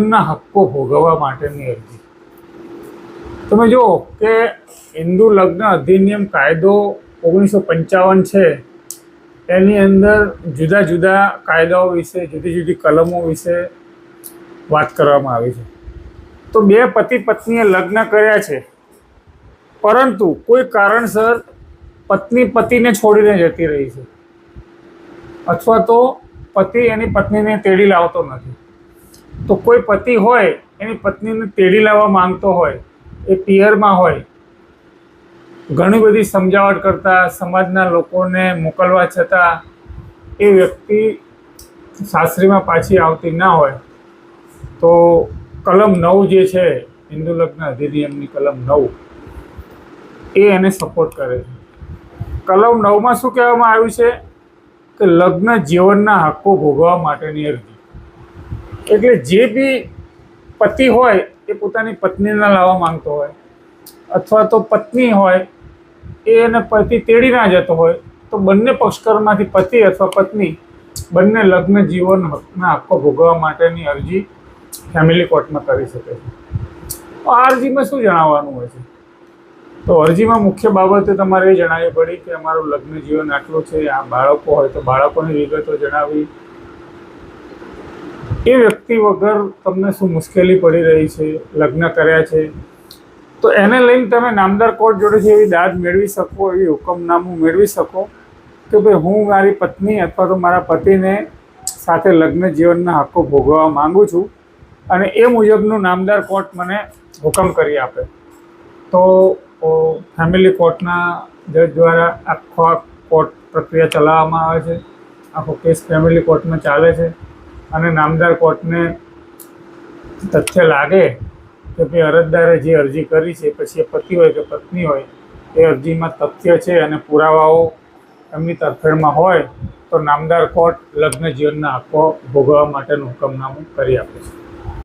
જીવનના હક્કો ભોગવવા માટેની અરજી. તમે જુઓ કે હિન્દુ લગ્ન અધિનિયમ કાયદો 1955 છે, એની અંદર જુદા જુદા કાયદાઓ વિશે, જુદી જુદી કલમો વિશે વાત કરવામાં આવી છે. તો બે પતિ પત્નીએ લગ્ન કર્યા છે, પરંતુ કોઈ કારણસર પત્ની પતિને છોડીને જતી રહી છે, અથવા તો પતિ એની પત્નીને તેડી લાવતો નથી. તો કોઈ પતિ હોય એની પત્નીને તેડી લાવવા માંગતો હોય, એ પિયરમાં હોય, ઘણી બધી સમજાવટ કરતા સમાજના લોકોને મોકલવા છતાં એ વ્યક્તિ સાસરીમાં પાછી આવતી ના હોય, તો કલમ 9 જે છે હિન્દુ લગ્ન અધિનિયમની કલમ 9, એ એને સપોર્ટ કરે છે. કલમ 9માં શું કહેવામાં આવ્યું છે કે લગ્ન જીવનના હક્કો ભોગવવા માટેની અરજી. એટલે જે બી પતિ હોય એ પોતાની પત્નીને લાવવા માંગતો હોય, અથવા તો પત્ની હોય એ એને પતિ તેડી ના જતો હોય, તો બંને પક્ષકારમાંથી પતિ અથવા પત્ની બંને લગ્ન જીવનના હક્કો ભોગવવા માટેની અરજી ફેમિલી કોર્ટમાં કરી શકે છે. આ અરજીમાં શું જણાવવાનું હોય છે? તો અરજીમાં મુખ્ય બાબતે તમારે એ જણાવવી પડી કે અમારું લગ્ન જીવન આટલું છે, આ બાળકો હોય તો બાળકોની વિગતો જણાવી, એ વ્યક્તિ વગર તમને શું મુશ્કેલી પડી રહી છે, લગ્ન કર્યા છે, તો એને લઈને તમે નામદાર કોર્ટ જોડેથી એવી દાદ મેળવી શકો, એવી હુકમનામું મેળવી શકો કે ભાઈ હું મારી પત્ની અથવા તો મારા પતિને સાથે લગ્ન જીવનના હક્કો ભોગવવા માગું છું, અને એ મુજબનું નામદાર કોર્ટ મને હુકમ કરી આપે. તો ફેમિલી કોર્ટના જજ દ્વારા આખો કોર્ટ પ્રક્રિયા ચલાવવામાં આવે છે. આખો કેસ ફેમિલી કોર્ટમાં ચાલે છે, અને નામદાર કોર્ટને તથ્ય લાગે કે ભાઈ અરજદારે જે અરજી કરી છે, પછી એ પતિ હોય કે પત્ની હોય, એ અરજીમાં તથ્ય છે અને પુરાવાઓ એમની તરફેણમાં હોય, તો નામદાર કોર્ટ લગ્ન જીવનના હક્કો ભોગવવા માટેનું હુકમનામું કરી આપે છે.